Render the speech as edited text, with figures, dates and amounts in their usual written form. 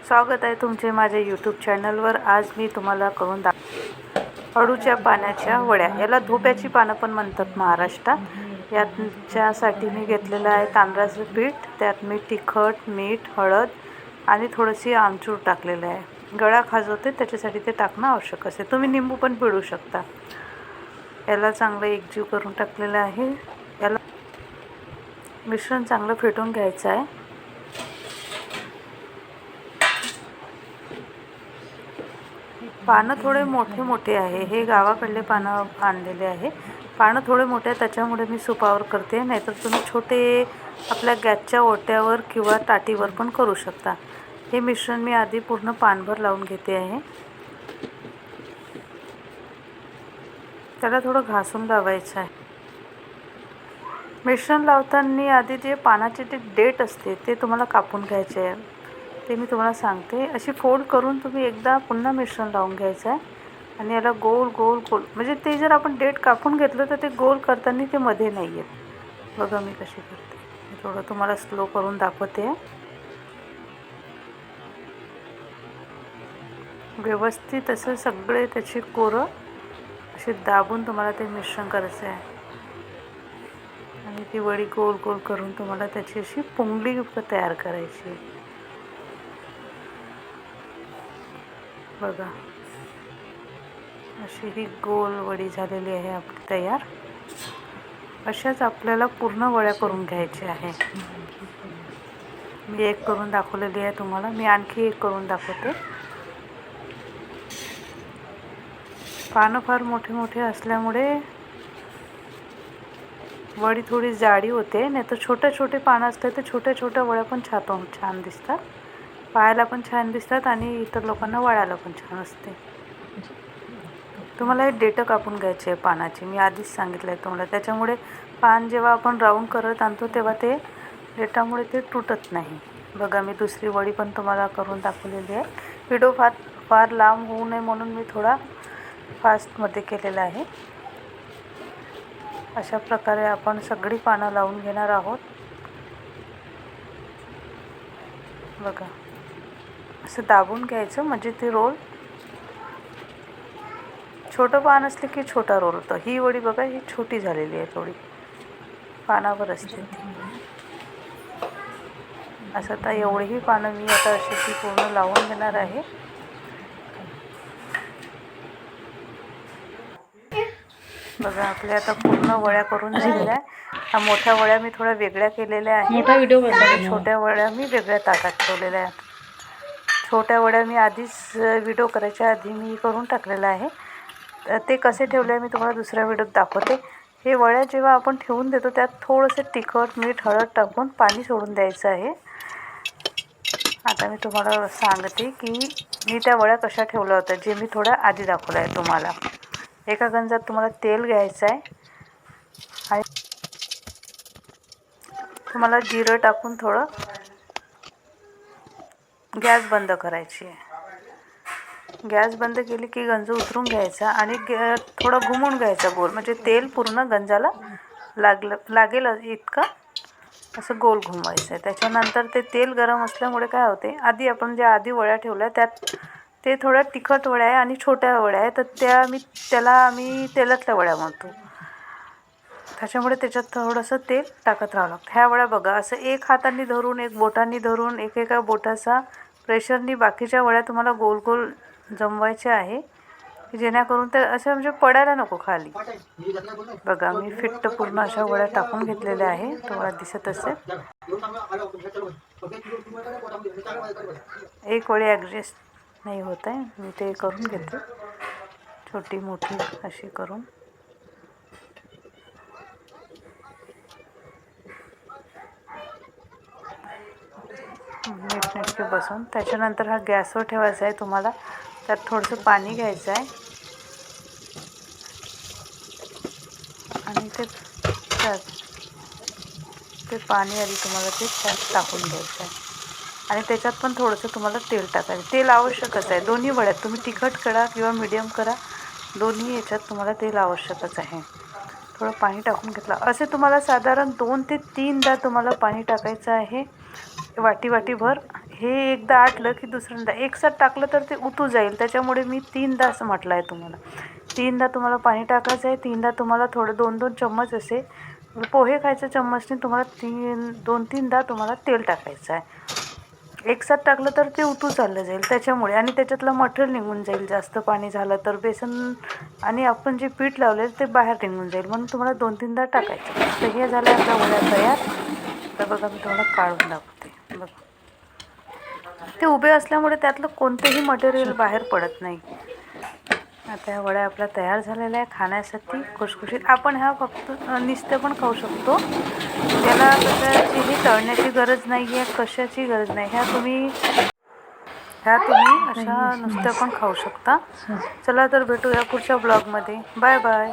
स्वागत आहे तुमचे माझ्या यूट्यूब चॅनलवर। आज मी तुम्हाला करून अळूच्या पानाच्या वड्या, याला धोप्याची पानं पण म्हणतात महाराष्ट्रात। याच्यासाठी मी घेतलेलं आहे तांदळाचं पीठ, त्यात मी तिखट, मीठ, हळद आणि थोडीशी आमचूर टाकलेलं आहे। गळा खाजवते त्याच्यासाठी ते टाकणं आवश्यक असते। तुम्ही निंबू पण पिळू शकता। याला चांगलं एकजीव करून टाकलेलं आहे। याला मिश्रण चांगलं फेटून घ्यायचं आहे। पानं थोडे मोठे मोठे आहे, हे गावाकडले पानं आणलेले आहे। पानं थोडे मोठे आहे त्याच्यामुळे मी सुपावर करते, नाहीतर तुम्ही छोटे आपल्या गॅसच्या ओट्यावर किंवा ताटीवर पण करू शकता। हे मिश्रण मी आधी पूर्ण पानभर लावून घेते आहे। त्याला थोडं घासून लावायचं आहे। मिश्रण लावताना आधी जे पानाचे जे देठ असते ते तुम्हाला कापून घ्यायचे आहे, ते मी तुम्हाला सांगते। अशी फोल्ड करून तुम्ही एकदा पुन्हा मिश्रण लावून घ्यायचं आहे आणि याला गोल गोल गोल, म्हणजे ते जर आपण देठ कापून घेतलं तर ते गोल करताना ते मध्ये नाही येत। बघा मी कशी करते, मी थोडं तुम्हाला स्लो करून दाखवते। व्यवस्थित असं सगळे त्याची कोरं अशी दाबून तुम्हाला ते मिश्रण करायचं आहे आणि ती वडी गोल गोल करून तुम्हाला त्याची अशी पुंगळी तयार करायची। बघा अशी ही गोल वडी झालेली आहे आपली तयार। अशाच आपल्याला पूर्ण वड्या करून घ्यायच्या आहे। मी एक करून दाखवलेली आहे तुम्हाला, मी आणखी एक करून दाखवते। पानं फार मोठे मोठे असल्यामुळे वडी थोडी जाडी होते, नाही तर छोटे छोटे पानं असते तर छोट्या छोट्या वड्या पण छान दिसतात, पाहायला पण छान दिसतात आणि इतर लोकांना वाढायला पण छान असते। तुम्हाला हे देठं कापून घ्यायचे आहे पानाची, मी आधीच सांगितलं आहे तुम्हाला। त्याच्यामुळे पान जेव्हा आपण राऊंड करत आणतो तेव्हा ते देठामुळे ते तुटत नाही। बघा मी दुसरी वडी पण तुम्हाला करून दाखवलेली आहे। व्हिडिओ फार लांब होऊ नये म्हणून मी थोडा फास्टमध्ये केलेला आहे। अशा प्रकारे आपण सगळी पानं लावून घेणार आहोत। बघा असं दाबून घ्यायचं, म्हणजे ते रोल छोटं पान असले की छोटा रोल होतं। ही वडी बघा ही छोटी झालेली आहे, थोडी पानावर असते ती। असं आता एवढीही पानं मी आता अशी ती पूर्ण लावून घेणार आहे। बघा आपल्या आता पूर्ण वड्या करून झालेल्या आहे। ह्या मोठ्या वड्या मी थोड्या वेगळ्या केलेल्या आहेत, छोट्या वड्या मी वेगळ्या ताटात ठेवलेल्या आहेत। छोट्या वड्या मी आधीच व्हिडिओ करायच्या आधी मी करून टाकलेलं आहे, ते कसे ठेवले मी तुम्हाला दुसऱ्या व्हिडिओत दाखवते। हे वड्या जेव्हा आपण ठेवून देतो त्यात थोडंसं तिखट, मीठ, हळद टाकून पाणी सोडून द्यायचं आहे। आता मी तुम्हाला सांगते की मी त्या वड्या कशा ठेवल्या होत्या, जे मी थोड्या आधी दाखवलं आहे तुम्हाला। एका गंजात तुम्हाला तेल घ्यायचं आहे आणि तुम्हाला जिरं टाकून थोडं गॅस बंद करायची आहे। गॅस बंद केली की गंज उतरून घ्यायचा आणि थोडं घुमून घ्यायचा गोल, म्हणजे तेल पूर्ण गंजाला लागेल इतकं असं गोल घुमवायचं आहे। त्याच्यानंतर ते तेल गरम असल्यामुळे काय होते, आधी आपण ज्या आधी वड्या ठेवल्या त्यात ते थोड्या तिखट वड्या आहे आणि छोट्या वड्या आहे, तर त्याला आम्ही तेलातल्या वड्या म्हणतो। त्याच्यामुळे त्याच्यात थोडंसं तेल टाकत राहावं लागतं। ह्या वड्या बघा असं एक हाताने धरून, एक बोटाने धरून, एकेका बोटाचा प्रेशरनी बाकीच्या वड्या तुम्हाला गोल गोल जमवायच्या आहे, जेणेकरून ते असं म्हणजे पडायला नको खाली। बघा मी फिट्ट पूर्ण अशा वड्या टाकून घेतलेल्या आहे, तुम्हाला दिसत असेल। एक वडी ॲडजस्ट नाही होत आहे, मी ते करून घेते छोटी मोठी अशी करून। नीटनेटके बसून त्याच्यानंतर हा गॅसवर ठेवायचा आहे तुम्हाला। त्यात थोडंसं पाणी घ्यायचं आहे आणि ते पाणी आधी तुम्हाला ते त्यात टाकून घ्यायचं आहे आणि त्याच्यात पण थोडंसं तुम्हाला तेल टाकायचं। तेल आवश्यकच आहे दोन्ही वड्यात, तुम्ही तिखट करा किंवा मीडियम करा, दोन्ही याच्यात तुम्हाला तेल आवश्यकच आहे। थोडं पाणी टाकून घेतलं असे तुम्हाला साधारण 2 ते 3दा तुम्हाला पाणी टाकायचं आहे, वाटीभर हे एकदा आटलं की दुसऱ्यांदा एकसाथ टाकलं तर ते उतू जाईल, त्याच्यामुळे मी 3दा असं म्हटलं आहे तुम्हाला. 3दा तुम्हाला पाणी टाकायचं आहे, 3दा तुम्हाला थोडं 2-2 चम्मच असे पोहे खायच्या चम्मचने तुम्हाला 2-3दा तुम्हाला तेल टाकायचं आहे. एकसाथ टाकलं तर ते उतू चाललं जाईल त्याच्यामुळे, आणि त्याच्यातलं मटेरियल निघून जाईल. जास्त पाणी झालं तर बेसन आणि आपण जे पीठ लावलेलं ते बाहेर निघून जाईल, म्हणून तुम्हाला 2-3दा टाकायचं. तर हे झालं आपल्या वड्या तयार. तर बघा मी तुम्हाला काढून दाखवते. बघा ते उभे असल्यामुळे त्यातलं कोणतेही मटेरियल बाहेर पडत नाही. आता ह्या वड्या आपल्या तयार झालेल्या आहे खाण्यासाठी खुसखुशीत. आपण ह्या फक्त नुसतं पण खाऊ शकतो, त्याला कशाचीही तळण्याची गरज नाही आहे, कशाची गरज नाही. ह्या तुम्ही अशा नुसत्या पण खाऊ शकता. चला तर भेटूया पुढच्या ब्लॉगमध्ये. Bye bye.